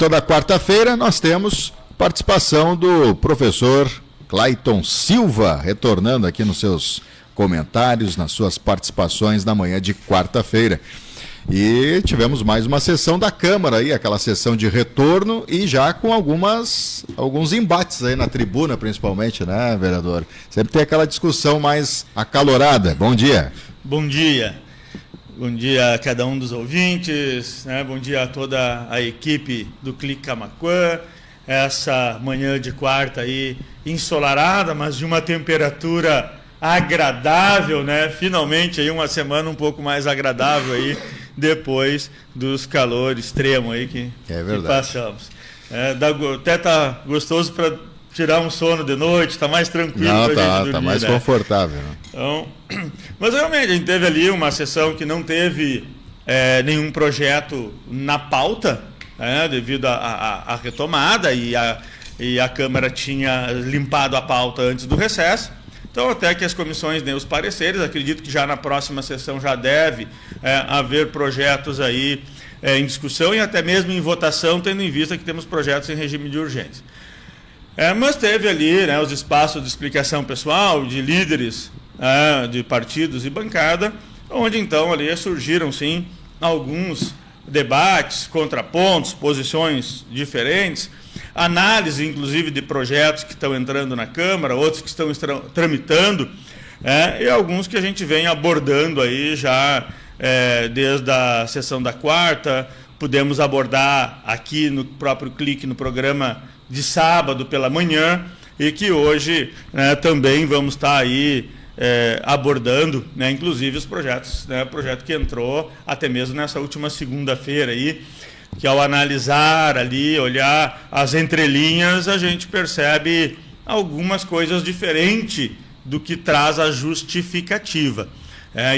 Toda quarta-feira nós temos participação do professor Clayton Silva, retornando aqui nos seus comentários, nas suas participações na manhã de quarta-feira. E tivemos mais uma sessão da Câmara aí, aquela sessão de retorno e já com alguns embates aí na tribuna, principalmente, né, vereador? Sempre tem aquela discussão mais acalorada. Bom dia. Bom dia. Bom dia a cada um dos ouvintes, né? Bom dia a toda a equipe do Clique Camaquã. Essa manhã de quarta aí, ensolarada, mas de uma temperatura agradável, né? Finalmente aí uma semana um pouco mais agradável aí, depois dos calores extremos aí que passamos. Até tá gostoso para tirar um sono de noite, tá mais tranquilo para a gente dormir. Tá mais confortável. Né? Então, mas realmente a gente teve ali uma sessão que não teve nenhum projeto na pauta, devido à retomada e a Câmara tinha limpado a pauta antes do recesso. Então, até que as comissões deem os pareceres, acredito que já na próxima sessão já deve haver projetos aí em discussão e até mesmo em votação, tendo em vista que temos projetos em regime de urgência. Mas teve ali, né, os espaços de explicação pessoal, de líderes de partidos e bancada, onde então ali surgiram sim alguns debates, contrapontos, posições diferentes, análise inclusive de projetos que estão entrando na Câmara, outros que estão tramitando, e alguns que a gente vem abordando aí já desde a sessão da quarta, pudemos abordar aqui no próprio Clique, no programa de sábado pela manhã, e que hoje também vamos estar aí abordando, né, inclusive os projetos, né, projeto que entrou até mesmo nessa última segunda-feira aí, que ao analisar ali, olhar as entrelinhas, a gente percebe algumas coisas diferentes do que traz a justificativa.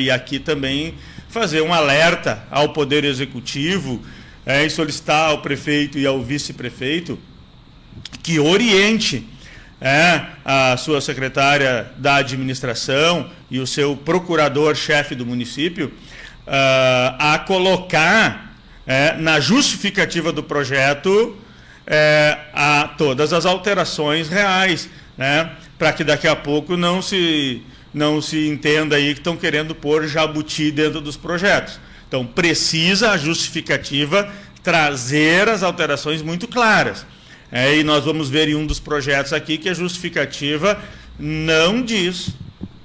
E aqui também fazer um alerta ao Poder Executivo e solicitar ao prefeito e ao vice-prefeito que oriente a sua secretária da administração e o seu procurador-chefe do município a colocar na justificativa do projeto a todas as alterações reais, para que daqui a pouco não se entenda aí que estão querendo pôr jabuti dentro dos projetos. Então, precisa a justificativa trazer as alterações muito claras. E nós vamos ver em um dos projetos aqui que a justificativa não diz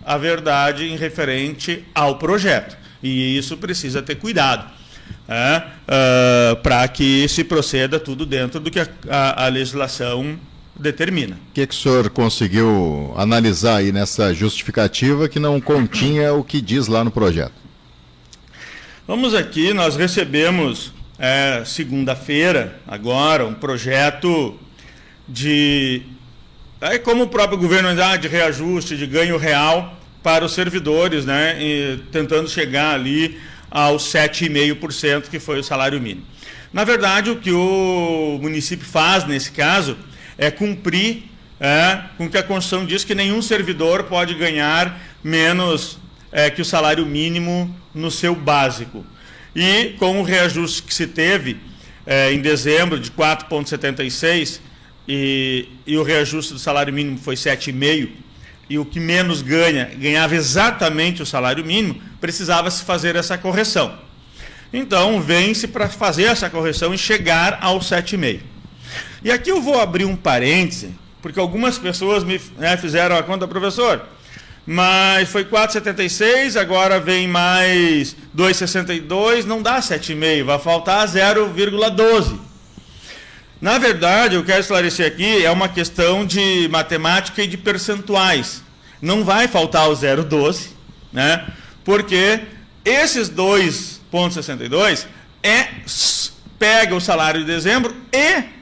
a verdade em referente ao projeto. E isso precisa ter cuidado, para que se proceda tudo dentro do que a legislação determina. O que o senhor conseguiu analisar aí nessa justificativa que não continha o que diz lá no projeto? Vamos aqui, nós recebemos segunda-feira, agora, um projeto como o próprio governo de reajuste, de ganho real para os servidores, né, e tentando chegar ali aos 7,5%, que foi o salário mínimo. Na verdade, o que o município faz, nesse caso, é cumprir com o que a Constituição diz, que nenhum servidor pode ganhar menos que o salário mínimo no seu básico. E com o reajuste que se teve em dezembro de 4,76 e o reajuste do salário mínimo foi 7,5, e o que menos ganhava exatamente o salário mínimo, precisava se fazer essa correção. Então, vem-se para fazer essa correção e chegar ao 7,5. E aqui eu vou abrir um parêntese, porque algumas pessoas me fizeram a conta, professor, mas foi 4,76, agora vem mais 2,62, não dá 7,5, vai faltar 0,12. Na verdade, eu quero esclarecer aqui, é uma questão de matemática e de percentuais. Não vai faltar o 0,12, né? Porque esses 2,62 pega o salário de dezembro e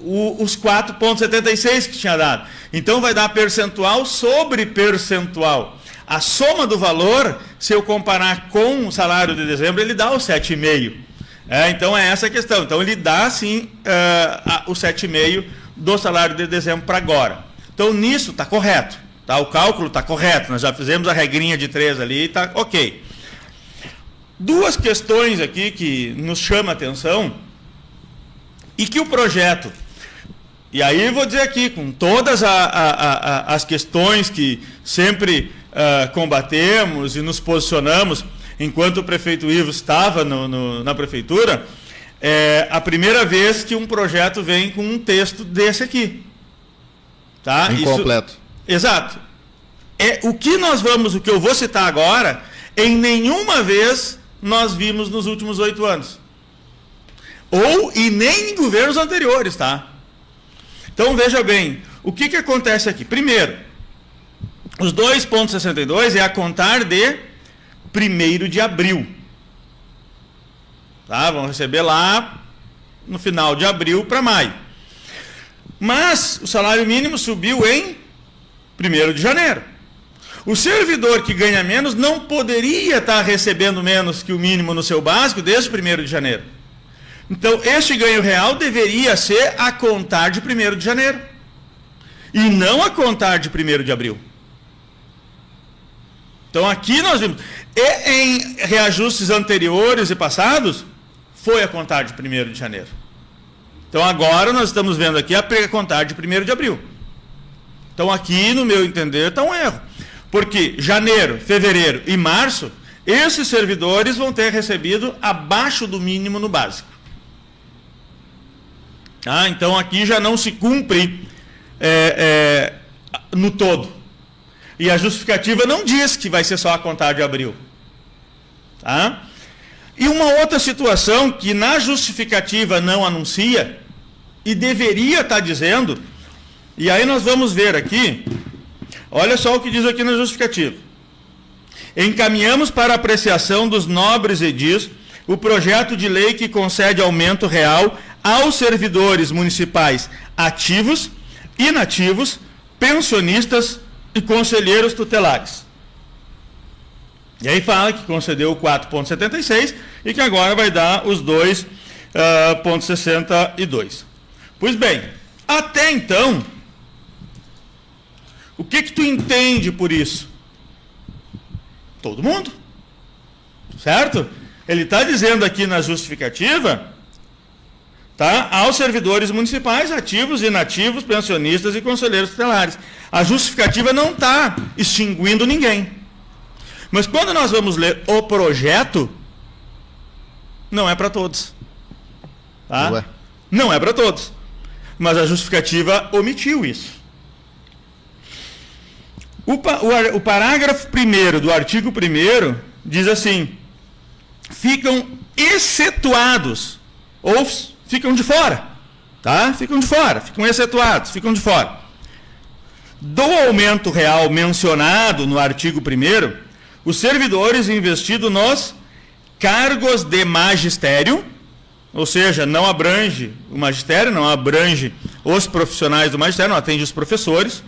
os 4,76 que tinha dado. Então vai dar percentual sobre percentual. A soma do valor, se eu comparar com o salário de dezembro, ele dá o 7,5. Então é essa a questão. Então ele dá sim o 7,5 do salário de dezembro para agora. Então nisso está correto. Tá? O cálculo está correto. Nós já fizemos a regrinha de 3 ali, está ok. Duas questões aqui que nos chamam a atenção e que o projeto, e aí vou dizer aqui, com todas as questões que sempre combatemos e nos posicionamos, enquanto o prefeito Ivo estava na prefeitura, é a primeira vez que um projeto vem com um texto desse aqui. Tá? Incompleto. Exato. O que eu vou citar agora, em nenhuma vez nós vimos nos últimos 8 anos. E nem em governos anteriores, tá? Então, veja bem, o que acontece aqui? Primeiro, os 2,62 é a contar de 1º de abril. Tá? Vão receber lá no final de abril para maio. Mas o salário mínimo subiu em 1º de janeiro. O servidor que ganha menos não poderia estar recebendo menos que o mínimo no seu básico desde 1º de janeiro. Então, este ganho real deveria ser a contar de 1º de janeiro. E não a contar de 1º de abril. Então, aqui nós vimos. E em reajustes anteriores e passados, foi a contar de 1º de janeiro. Então, agora nós estamos vendo aqui a contar de 1º de abril. Então, aqui, no meu entender, está um erro. Porque janeiro, fevereiro e março, esses servidores vão ter recebido abaixo do mínimo no básico. Então, aqui já não se cumpre no todo. E a justificativa não diz que vai ser só a contar de abril. Tá? E uma outra situação que na justificativa não anuncia, e deveria estar dizendo, e aí nós vamos ver aqui, olha só o que diz aqui na justificativa. Encaminhamos para apreciação dos nobres edis o projeto de lei que concede aumento real aos servidores municipais ativos, inativos, pensionistas e conselheiros tutelares. E aí fala que concedeu o 4,76 e que agora vai dar os 2,62. Pois bem, até então, o que tu entende por isso? Todo mundo. Certo? Ele está dizendo aqui na justificativa, tá? Aos servidores municipais, ativos, inativos, pensionistas e conselheiros tutelares. A justificativa não está extinguindo ninguém. Mas quando nós vamos ler o projeto, não é para todos. Tá? Ué. Não é para todos. Mas a justificativa omitiu isso. O parágrafo 1º do artigo 1º diz assim: ficam excetuados, ou ficam de fora, tá? Ficam de fora, ficam excetuados, ficam de fora. Do aumento real mencionado no artigo 1º, os servidores investidos nos cargos de magistério, ou seja, não abrange o magistério, não abrange os profissionais do magistério, não atende os professores,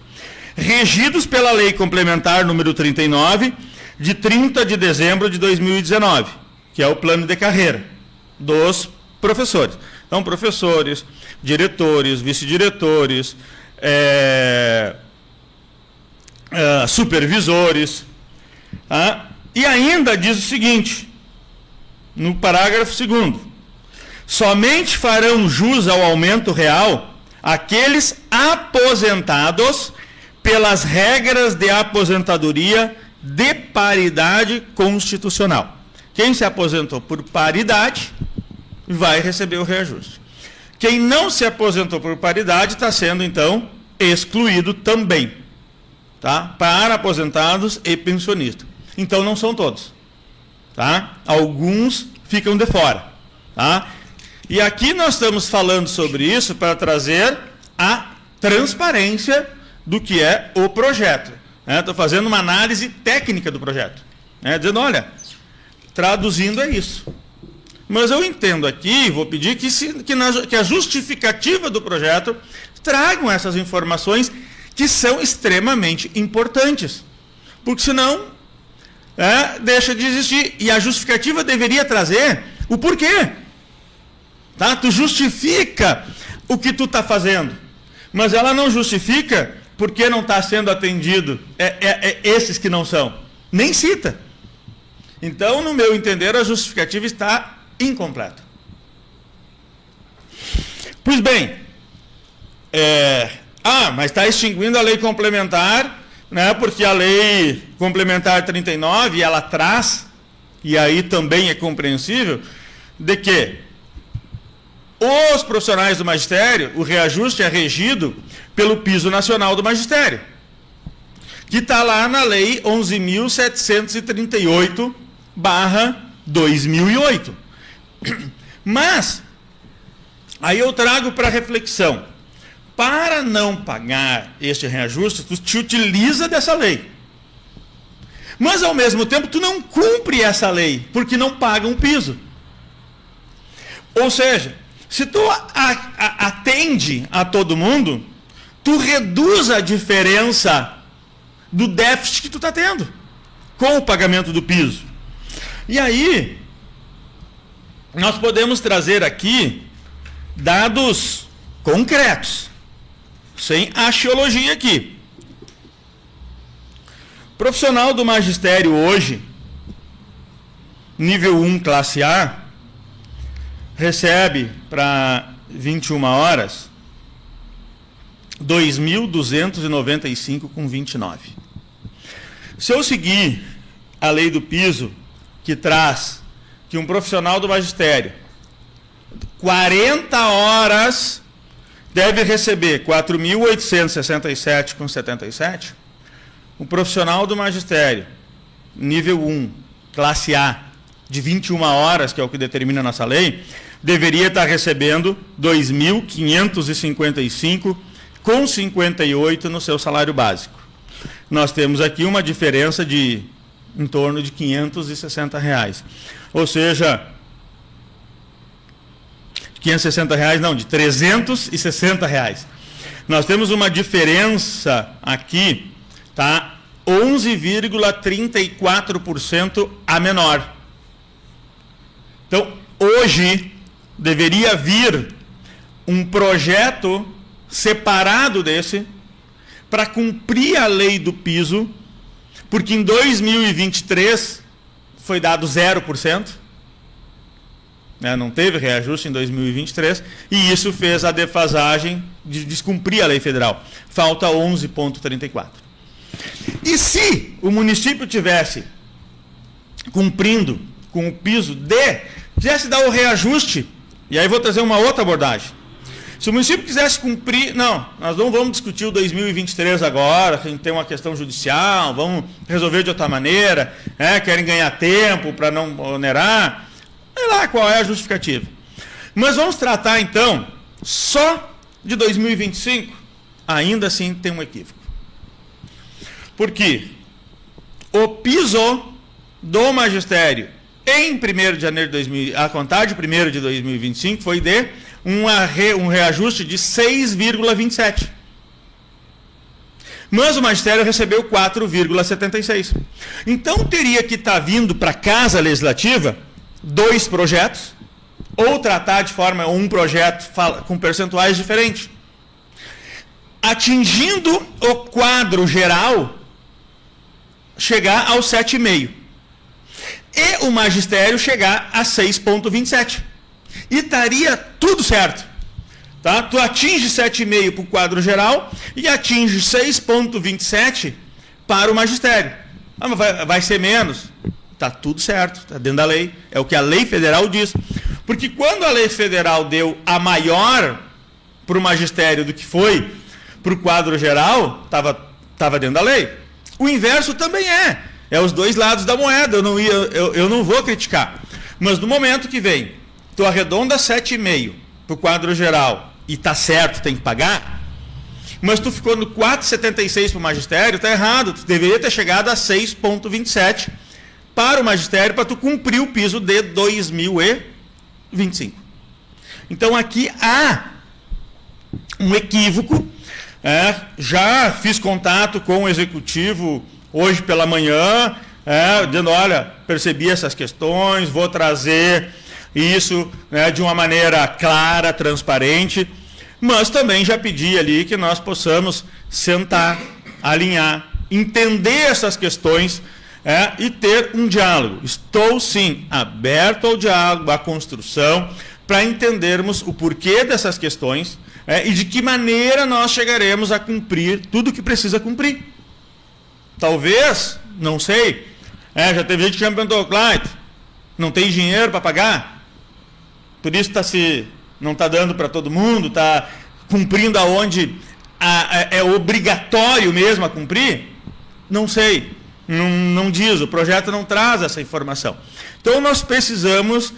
regidos pela Lei Complementar número 39, de 30 de dezembro de 2019, que é o plano de carreira dos professores. Então, professores, diretores, vice-diretores, supervisores. E ainda diz o seguinte, no parágrafo 2º, somente farão jus ao aumento real aqueles aposentados pelas regras de aposentadoria de paridade constitucional. Quem se aposentou por paridade vai receber o reajuste. Quem não se aposentou por paridade está sendo, então, excluído também, tá? Para aposentados e pensionistas. Então, não são todos. Tá? Alguns ficam de fora. Tá? E aqui nós estamos falando sobre isso para trazer a transparência do que é o projeto. Estou fazendo uma análise técnica do projeto. Dizendo, olha, traduzindo é isso. Mas eu entendo aqui, vou pedir que a justificativa do projeto tragam essas informações que são extremamente importantes. Porque senão deixa de existir. E a justificativa deveria trazer o porquê. Tá? Tu justifica o que tu está fazendo. Mas ela não justifica porque não está sendo atendido esses que não são. Nem cita. Então, no meu entender, a justificativa está incompleta. Pois bem, mas está extinguindo a lei complementar, né, porque a lei complementar 39, ela traz, e aí também é compreensível, de que os profissionais do magistério, o reajuste é regido pelo piso nacional do magistério, que está lá na lei 11.738/2008. Mas, aí eu trago para reflexão, para não pagar este reajuste, tu te utiliza dessa lei. Mas, ao mesmo tempo, tu não cumpre essa lei, porque não paga um piso. Ou seja, se tu atende a todo mundo, tu reduz a diferença do déficit que tu está tendo com o pagamento do piso. E aí, nós podemos trazer aqui dados concretos, sem axiologia aqui. Profissional do magistério hoje, nível 1, classe A, recebe para 21 horas 2.295,29. Se eu seguir a lei do piso, que traz que um profissional do magistério 40 horas deve receber 4.867,77, um profissional do magistério, nível 1, classe A, de 21 horas, que é o que determina a nossa lei, deveria estar recebendo 2.555,58 no seu salário básico. Nós temos aqui uma diferença de em torno de R$560. Ou seja, R$560 não, de R$360. Nós temos uma diferença aqui, tá? 11,34% a menor. Então, hoje deveria vir um projeto separado desse para cumprir a lei do piso, porque em 2023 foi dado 0%, né, não teve reajuste em 2023, e isso fez a defasagem de descumprir a lei federal. Falta 11,34%. E se o município tivesse cumprindo com o piso quisesse dar o reajuste, e aí vou trazer uma outra abordagem. Se o município quisesse cumprir, não, nós não vamos discutir o 2023 agora, a gente tem uma questão judicial, vamos resolver de outra maneira, querem ganhar tempo para não onerar, sei lá qual é a justificativa. Mas vamos tratar então só de 2025, ainda assim tem um equívoco. Porque o piso do magistério em 1º de janeiro de 2000, a contar de 1º de 2025 foi de um reajuste de 6,27. Mas o magistério recebeu 4,76. Então teria que estar vindo para a Casa Legislativa 2 projetos, ou tratar de forma um projeto com percentuais diferentes, atingindo o quadro geral, chegar aos 7,5. E o magistério chegar a 6,27. E estaria tudo certo. Tá? Tu atinge 7,5 para o quadro geral e atinge 6,27 para o magistério. Mas vai ser menos? Está tudo certo, está dentro da lei. É o que a lei federal diz. Porque quando a lei federal deu a maior para o magistério do que foi para o quadro geral, estava dentro da lei. O inverso também é. É os dois lados da moeda. Eu não vou criticar. Mas no momento que vem, tu arredonda 7,5 para o quadro geral e está certo, tem que pagar, mas tu ficou no 4,76 para o magistério, está errado. Tu deveria ter chegado a 6,27 para o magistério para tu cumprir o piso de 2025. Então aqui há um equívoco. Já fiz contato com o executivo hoje pela manhã, dizendo, olha, percebi essas questões, vou trazer isso de uma maneira clara, transparente, mas também já pedi ali que nós possamos sentar, alinhar, entender essas questões e ter um diálogo. Estou, sim, aberto ao diálogo, à construção, para entendermos o porquê dessas questões e de que maneira nós chegaremos a cumprir tudo o que precisa cumprir. Talvez, não sei, já teve gente que já me perguntou, Clayton, não tem dinheiro para pagar? Por isso não está dando para todo mundo, está cumprindo aonde é obrigatório mesmo a cumprir? Não sei, não diz, o projeto não traz essa informação. Então nós precisamos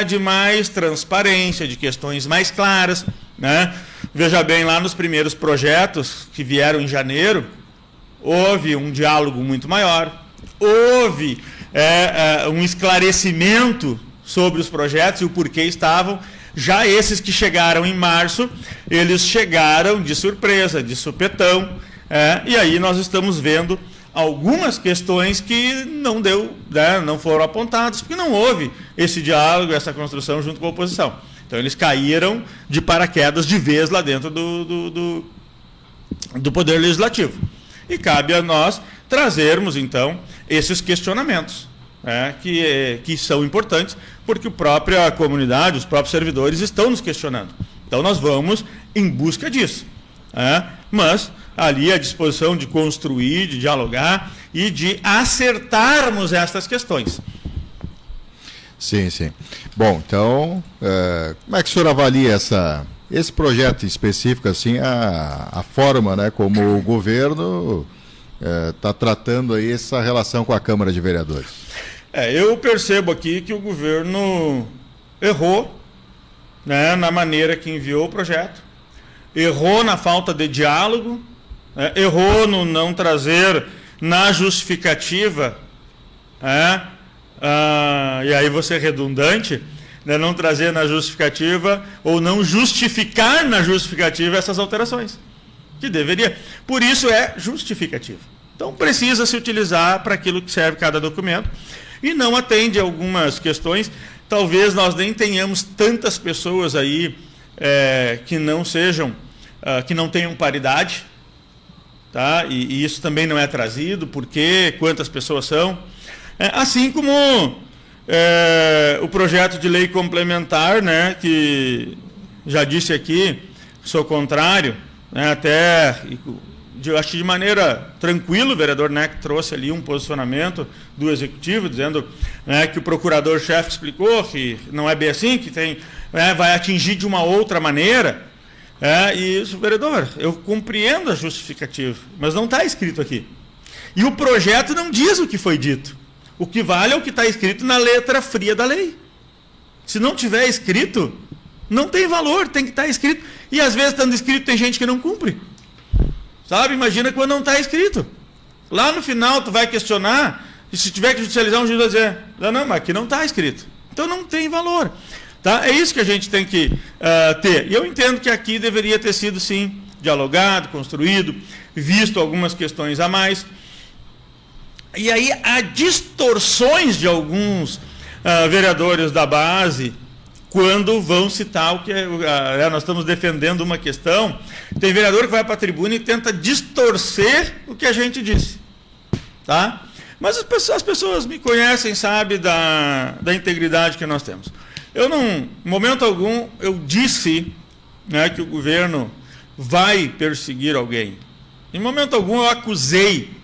de mais transparência, de questões mais claras, né? Veja bem, lá nos primeiros projetos que vieram em janeiro, houve um diálogo muito maior, houve um esclarecimento sobre os projetos e o porquê estavam. Já esses que chegaram em março, eles chegaram de surpresa, de supetão, e aí nós estamos vendo algumas questões que não foram apontadas, porque não houve esse diálogo, essa construção junto com a oposição. Então eles caíram de paraquedas de vez lá dentro do Poder Legislativo. E cabe a nós trazermos, então, esses questionamentos, que são importantes, porque a própria comunidade, os próprios servidores estão nos questionando. Então nós vamos em busca disso. Mas ali à disposição de construir, de dialogar e de acertarmos estas questões. Sim, sim. Bom, então, como é que o senhor avalia esse projeto específico, assim, a forma, né, como o governo está tratando aí essa relação com a Câmara de Vereadores? Eu percebo aqui que o governo errou, né, na maneira que enviou o projeto, errou na falta de diálogo, errou no não trazer na justificativa, e aí vou ser redundante, né, não trazer na justificativa ou não justificar na justificativa essas alterações, que deveria. Por isso é justificativa. Então precisa se utilizar para aquilo que serve cada documento e não atende algumas questões. Talvez nós nem tenhamos tantas pessoas aí que não tenham paridade, tá? E isso também não é trazido, porque quantas pessoas são. Assim como o projeto de lei complementar, né, que já disse aqui, sou contrário, né, acho que de maneira tranquila, o vereador Neck trouxe ali um posicionamento do Executivo, dizendo, né, que o procurador-chefe explicou que não é bem assim, que vai atingir de uma outra maneira. E isso, vereador, eu compreendo a justificativa, mas não está escrito aqui. E o projeto não diz o que foi dito. O que vale é o que está escrito na letra fria da lei. Se não tiver escrito, não tem valor, tem que estar escrito. E às vezes, estando escrito, tem gente que não cumpre. Sabe? Imagina quando não está escrito. Lá no final, tu vai questionar, e se tiver que judicializar, um juiz vai dizer, não, mas aqui não está escrito. Então não tem valor. Tá? É isso que a gente tem que ter. E eu entendo que aqui deveria ter sido, sim, dialogado, construído, visto algumas questões a mais. E aí há distorções de alguns vereadores da base quando vão citar o que nós estamos defendendo uma questão. Tem vereador que vai para a tribuna e tenta distorcer o que a gente disse. Tá? Mas as pessoas me conhecem, sabem da integridade que nós temos. Eu não, em momento algum, eu disse, né, que o governo vai perseguir alguém. Em momento algum eu acusei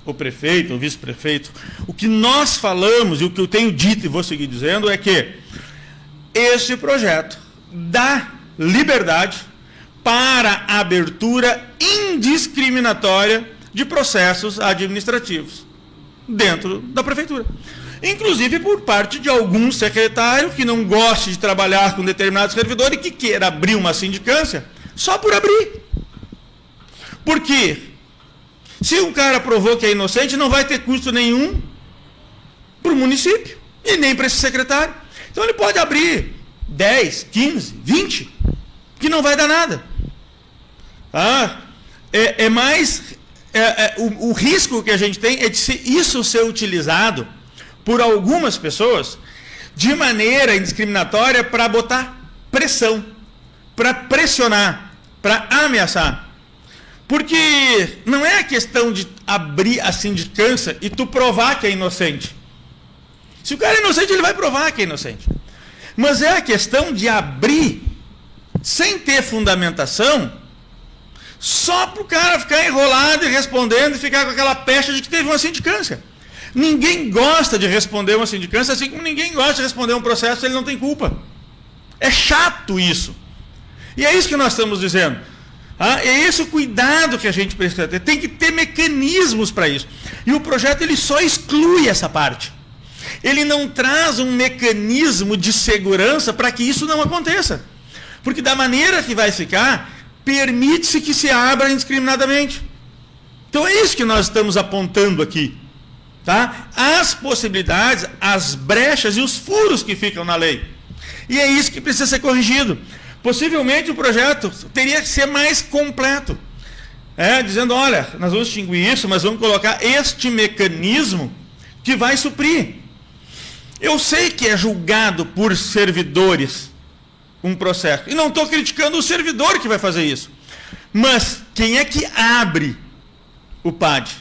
o prefeito, o vice-prefeito. O que nós falamos e o que eu tenho dito e vou seguir dizendo é que esse projeto dá liberdade para a abertura indiscriminatória de processos administrativos dentro da prefeitura. Inclusive por parte de algum secretário que não goste de trabalhar com determinado servidor e que queira abrir uma sindicância só por abrir. Porque se um cara provou que é inocente, não vai ter custo nenhum para o município e nem para esse secretário. Então ele pode abrir 10, 15, 20, que não vai dar nada. O risco que a gente tem é de isso ser utilizado por algumas pessoas de maneira indiscriminatória para botar pressão, para pressionar, para ameaçar. Porque não é a questão de abrir a sindicância e tu provar que é inocente. Se o cara é inocente, ele vai provar que é inocente. Mas é a questão de abrir, sem ter fundamentação, só para o cara ficar enrolado e respondendo e ficar com aquela pecha de que teve uma sindicância. Ninguém gosta de responder uma sindicância, assim como ninguém gosta de responder um processo se ele não tem culpa. É chato isso. E é isso que nós estamos dizendo. É esse o cuidado que a gente precisa ter. Tem que ter mecanismos para isso. E o projeto ele só exclui essa parte. Ele não traz um mecanismo de segurança para que isso não aconteça. Porque da maneira que vai ficar, permite-se que se abra indiscriminadamente. Então é isso que nós estamos apontando aqui. Tá? As possibilidades, as brechas e os furos que ficam na lei. E é isso que precisa ser corrigido. Possivelmente o projeto teria que ser mais completo. Dizendo, olha, nós vamos extinguir isso, mas vamos colocar este mecanismo que vai suprir. Eu sei que é julgado por servidores um processo. E não estou criticando o servidor que vai fazer isso. Mas quem é que abre o PAD?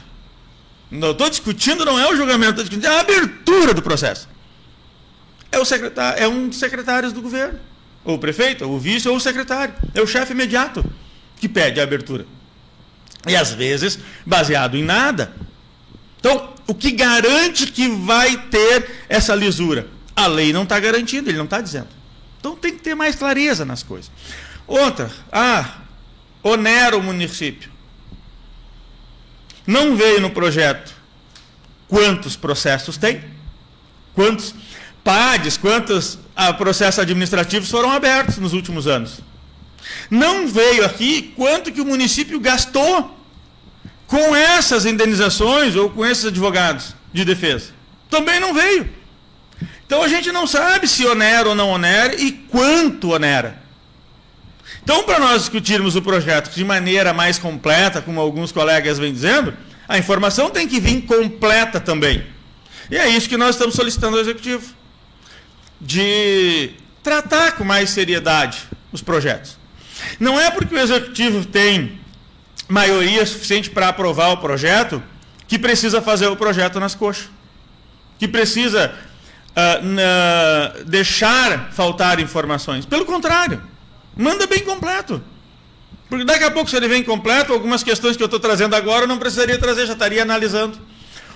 Não estou discutindo, não é o julgamento, estou discutindo a abertura do processo. É um dos secretários do governo. Ou o prefeito, ou o vice, ou o secretário. É o chefe imediato que pede a abertura. E às vezes, baseado em nada. Então, o que garante que vai ter essa lisura? A lei não está garantida, ele não está dizendo. Então tem que ter mais clareza nas coisas. Outra, onera o município. Não veio no projeto quantos processos tem, quantos PADs, quantos processos administrativos foram abertos nos últimos anos. Não veio aqui quanto que o município gastou com essas indenizações ou com esses advogados de defesa. Também não veio. Então a gente não sabe se onera ou não onera e quanto onera. Então, para nós discutirmos o projeto de maneira mais completa, como alguns colegas vêm dizendo, a informação tem que vir completa também. E é isso que nós estamos solicitando ao Executivo. De tratar com mais seriedade os projetos. Não é porque o Executivo tem maioria suficiente para aprovar o projeto que precisa fazer o projeto nas coxas. Que precisa deixar faltar informações. Pelo contrário, manda bem completo. Porque daqui a pouco, se ele vem completo, algumas questões que eu estou trazendo agora eu não precisaria trazer, já estaria analisando.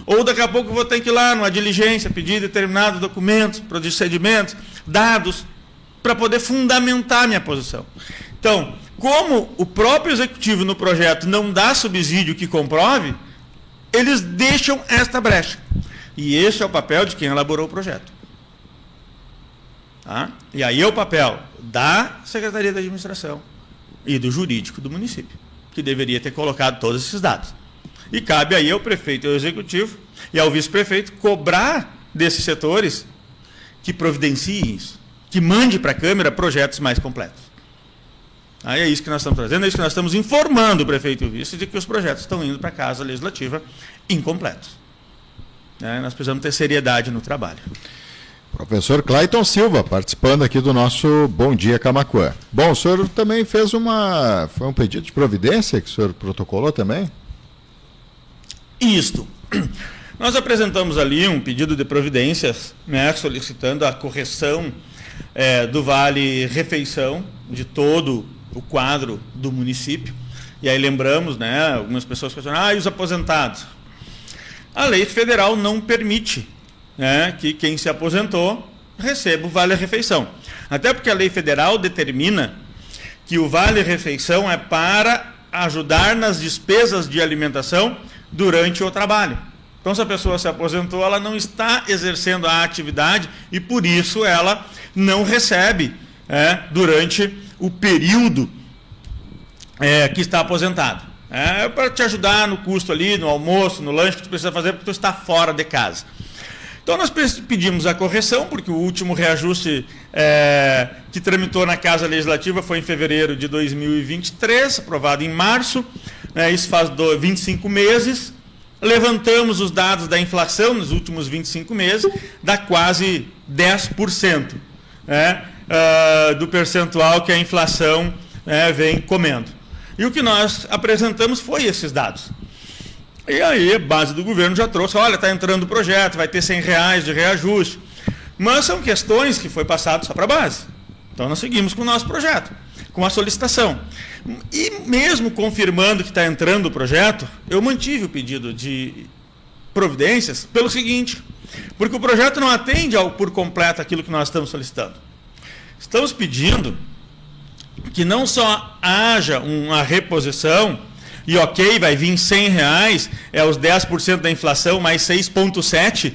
Ou daqui a pouco eu vou ter que ir lá numa diligência, pedir determinados documentos, procedimentos, dados, para poder fundamentar minha posição. Então, como o próprio Executivo no projeto não dá subsídio que comprove, eles deixam esta brecha. E este é o papel de quem elaborou o projeto. Tá? E aí é o papel da Secretaria da Administração e do Jurídico do município, que deveria ter colocado todos esses dados. E cabe aí ao prefeito e ao Executivo e ao vice-prefeito cobrar desses setores que providenciem isso, que mande para a Câmara projetos mais completos. Aí é isso que nós estamos trazendo, é isso que nós estamos informando o prefeito e o vice de que os projetos estão indo para a Casa Legislativa incompletos. Nós precisamos ter seriedade no trabalho. Professor Clayton Silva, participando aqui do nosso Bom Dia Camaquã. Bom, o senhor também fez foi um pedido de providência que o senhor protocolou também? Isto. Nós apresentamos ali um pedido de providências, solicitando a correção do Vale Refeição de todo o quadro do município. E aí lembramos, algumas pessoas questionam, e os aposentados? A lei federal não permite que quem se aposentou receba o Vale-Refeição. Até porque a lei federal determina que o Vale-Refeição é para ajudar nas despesas de alimentação durante o trabalho. Então, se a pessoa se aposentou, ela não está exercendo a atividade e, por isso, ela não recebe durante o período que está aposentado. É para te ajudar no custo ali, no almoço, no lanche que tu precisa fazer porque tu está fora de casa. Então, nós pedimos a correção, porque o último reajuste que tramitou na Casa Legislativa foi em fevereiro de 2023, aprovado em março, isso faz 25 meses. Levantamos os dados da inflação nos últimos 25 meses, dá quase 10% do percentual que a inflação vem comendo. E o que nós apresentamos foi esses dados. E aí a base do governo já trouxe, olha, está entrando o projeto, vai ter R$100 de reajuste. Mas são questões que foi passado só para a base. Então nós seguimos com o nosso projeto, com a solicitação. E mesmo confirmando que está entrando o projeto, eu mantive o pedido de providências pelo seguinte, porque o projeto não atende por completo aquilo que nós estamos solicitando. Estamos pedindo que não só haja uma reposição, e ok, vai vir R$100, é os 10% da inflação, mais 6,7%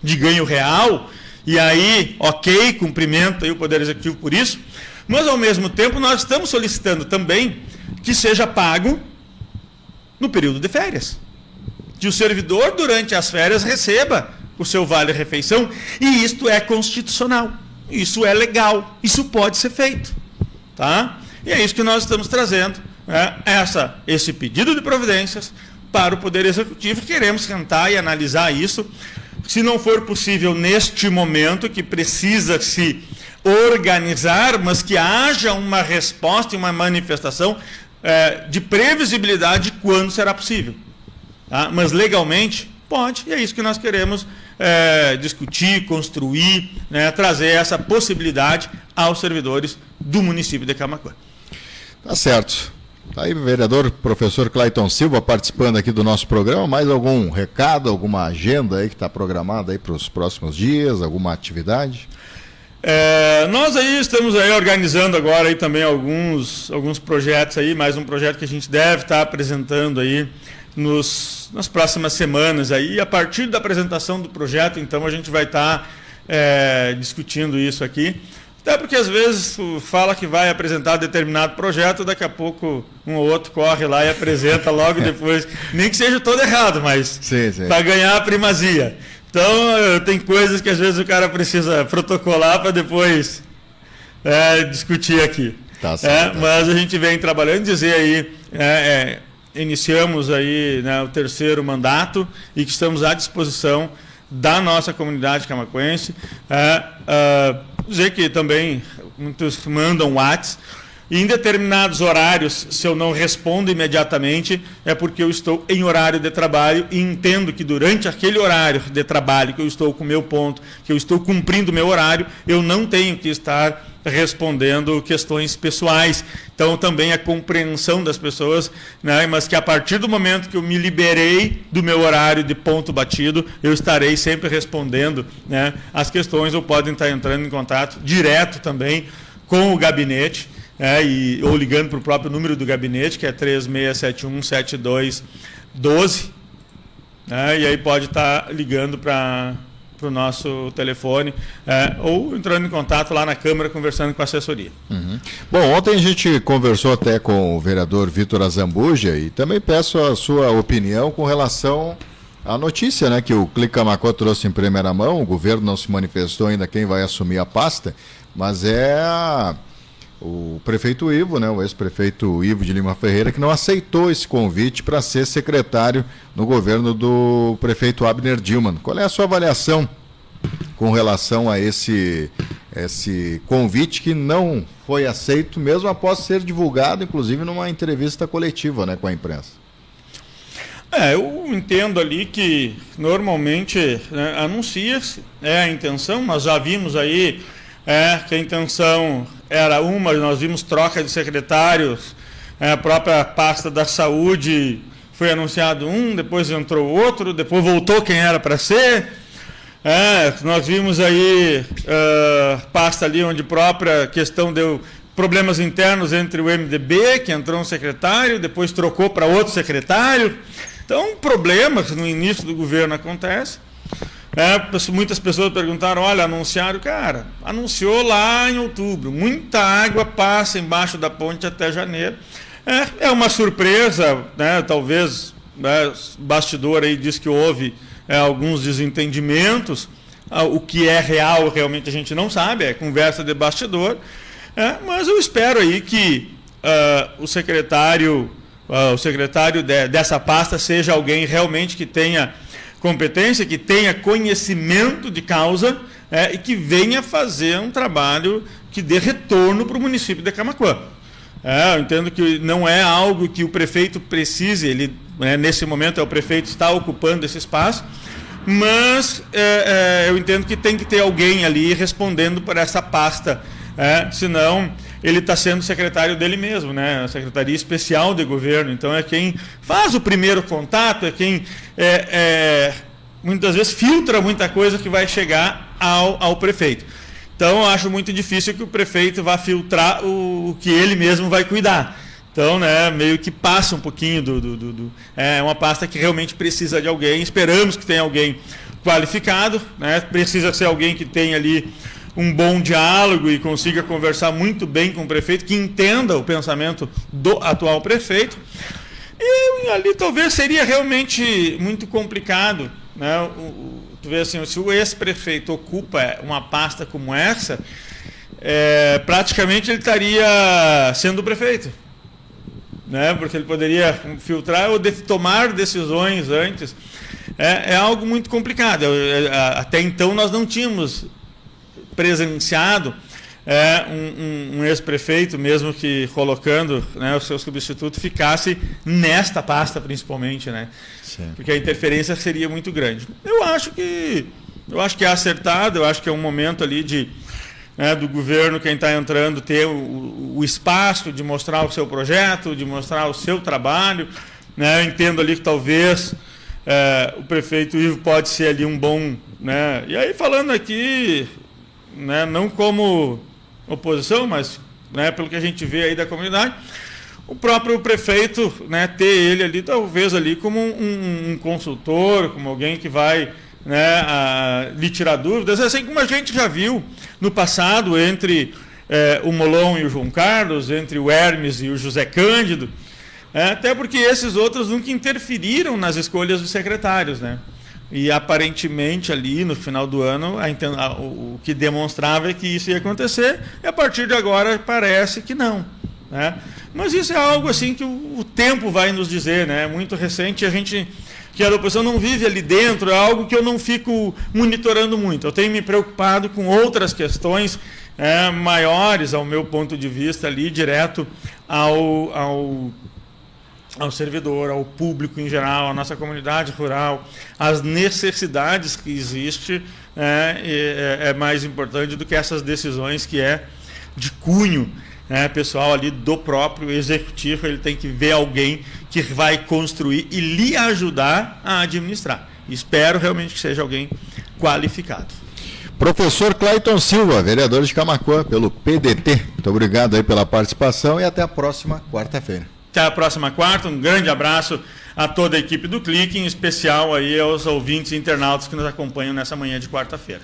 de ganho real, e aí, ok, cumprimento aí o Poder Executivo por isso, mas ao mesmo tempo nós estamos solicitando também que seja pago no período de férias. Que o servidor, durante as férias, receba o seu vale-refeição, e isto é constitucional, isso é legal, isso pode ser feito. Tá? E é isso que nós estamos trazendo, né? Esse pedido de providências para o Poder Executivo. Queremos sentar e analisar isso. Se não for possível neste momento, que precisa se organizar, mas que haja uma resposta e uma manifestação de previsibilidade de quando será possível. Tá? Mas legalmente pode, e é isso que nós queremos discutir, construir, né? Trazer essa possibilidade aos servidores do município de Camaquã. Tá certo. Tá aí o vereador professor Clayton Silva participando aqui do nosso programa. Mais algum recado, alguma agenda aí que está programada aí para os próximos dias, alguma atividade? Nós aí estamos aí organizando agora aí também alguns projetos aí, mais um projeto que a gente deve estar apresentando aí nas próximas semanas aí. A partir da apresentação do projeto, então, a gente vai estar discutindo isso aqui. Até porque, às vezes, fala que vai apresentar determinado projeto, daqui a pouco um ou outro corre lá e apresenta logo depois. Nem que seja todo errado, mas para ganhar a primazia. Então, tem coisas que, às vezes, o cara precisa protocolar para depois discutir aqui. Tá certo, mas a gente vem trabalhando, dizer aí, iniciamos aí, né, o 3º mandato e que estamos à disposição da nossa comunidade camaquense. Dizer que também muitos mandam WhatsApp, e em determinados horários, se eu não respondo imediatamente, é porque eu estou em horário de trabalho e entendo que durante aquele horário de trabalho que eu estou com o meu ponto, que eu estou cumprindo o meu horário, eu não tenho que estar respondendo questões pessoais. Então, também a compreensão das pessoas, né, mas que a partir do momento que eu me liberei do meu horário de ponto batido, eu estarei sempre respondendo, né, as questões, ou podem estar entrando em contato direto também com o gabinete, ou ligando para o próprio número do gabinete, que é 3671-7212, e aí pode estar ligando para o nosso telefone, ou entrando em contato lá na Câmara, conversando com a assessoria. Uhum. Bom, ontem a gente conversou até com o vereador Vitor Azambuja, e também peço a sua opinião com relação à notícia, né, que o Clique Camaquã trouxe em primeira mão. O governo não se manifestou ainda quem vai assumir a pasta, mas o prefeito Ivo, né, o ex-prefeito Ivo de Lima Ferreira, que não aceitou esse convite para ser secretário no governo do prefeito Abner Dillmann. Qual é a sua avaliação com relação a esse convite que não foi aceito, mesmo após ser divulgado, inclusive numa entrevista coletiva, né, com a imprensa? Eu entendo ali que normalmente, né, anuncia-se a intenção. Nós já vimos aí que a intenção era nós vimos troca de secretários, a própria pasta da saúde foi anunciado depois entrou outro, depois voltou quem era para ser. Nós vimos aí pasta ali onde própria questão deu problemas internos entre o MDB, que entrou um secretário, depois trocou para outro secretário. Então, problemas no início do governo acontecem. Muitas pessoas perguntaram, olha, anunciaram, cara, anunciou lá em outubro, muita água passa embaixo da ponte até janeiro. É uma surpresa, né? Talvez, né, o bastidor aí diz que houve alguns desentendimentos, o que é real realmente a gente não sabe, é conversa de bastidor, mas eu espero aí que o secretário dessa pasta seja alguém realmente que tenha competência, que tenha conhecimento de causa, e que venha fazer um trabalho que dê retorno para o município de Camaquã. Eu entendo que não é algo que o prefeito precise, ele, nesse momento o prefeito está ocupando esse espaço, mas eu entendo que tem que ter alguém ali respondendo por essa pasta, senão ele está sendo secretário dele mesmo, né? A Secretaria Especial de Governo, então é quem faz o primeiro contato, é quem muitas vezes filtra muita coisa que vai chegar ao prefeito. Então, eu acho muito difícil que o prefeito vá filtrar o que ele mesmo vai cuidar. Então, né, meio que passa um pouquinho é uma pasta que realmente precisa de alguém. Esperamos que tenha alguém qualificado, né? Precisa ser alguém que tenha ali um bom diálogo e consiga conversar muito bem com o prefeito, que entenda o pensamento do atual prefeito. E ali talvez seria realmente muito complicado, né? Tu vê assim, se o ex-prefeito ocupa uma pasta como essa, praticamente ele estaria sendo o prefeito, né? Porque ele poderia filtrar ou tomar decisões antes. É algo muito complicado. Até então nós não tínhamos presenciado um ex-prefeito, mesmo que colocando, né, o seu substituto, ficasse nesta pasta principalmente, né? Sim. Porque a interferência seria muito grande. Eu acho que é acertado, eu acho que é um momento ali do governo, quem está entrando, ter o espaço de mostrar o seu projeto, de mostrar o seu trabalho, né? Eu entendo ali que talvez o prefeito Ivo pode ser ali um bom, né? E aí falando aqui, né, não como oposição, mas, né, pelo que a gente vê aí da comunidade, o próprio prefeito, né, ter ele ali, talvez ali como um consultor, como alguém que vai, né, lhe tirar dúvidas, assim como a gente já viu no passado entre o Molon e o João Carlos, entre o Hermes e o José Cândido, até porque esses outros nunca interferiram nas escolhas dos secretários, né? E aparentemente ali no final do ano o que demonstrava é que isso ia acontecer, e a partir de agora parece que não, né? Mas isso é algo assim que o tempo vai nos dizer, né? É muito recente, a gente que a oposição não vive ali dentro, é algo que eu não fico monitorando muito. Eu tenho me preocupado com outras questões maiores, ao meu ponto de vista, ali direto ao servidor, ao público em geral, à nossa comunidade rural, as necessidades que existem, é mais importante do que essas decisões que é de cunho, pessoal ali do próprio executivo. Ele tem que ver alguém que vai construir e lhe ajudar a administrar. Espero realmente que seja alguém qualificado. Professor Clayton Silva, vereador de Camaquã, pelo PDT. Muito obrigado aí pela participação e até a próxima quarta-feira. Até a próxima quarta, um grande abraço a toda a equipe do Clique, em especial aí aos ouvintes e internautas que nos acompanham nessa manhã de quarta-feira.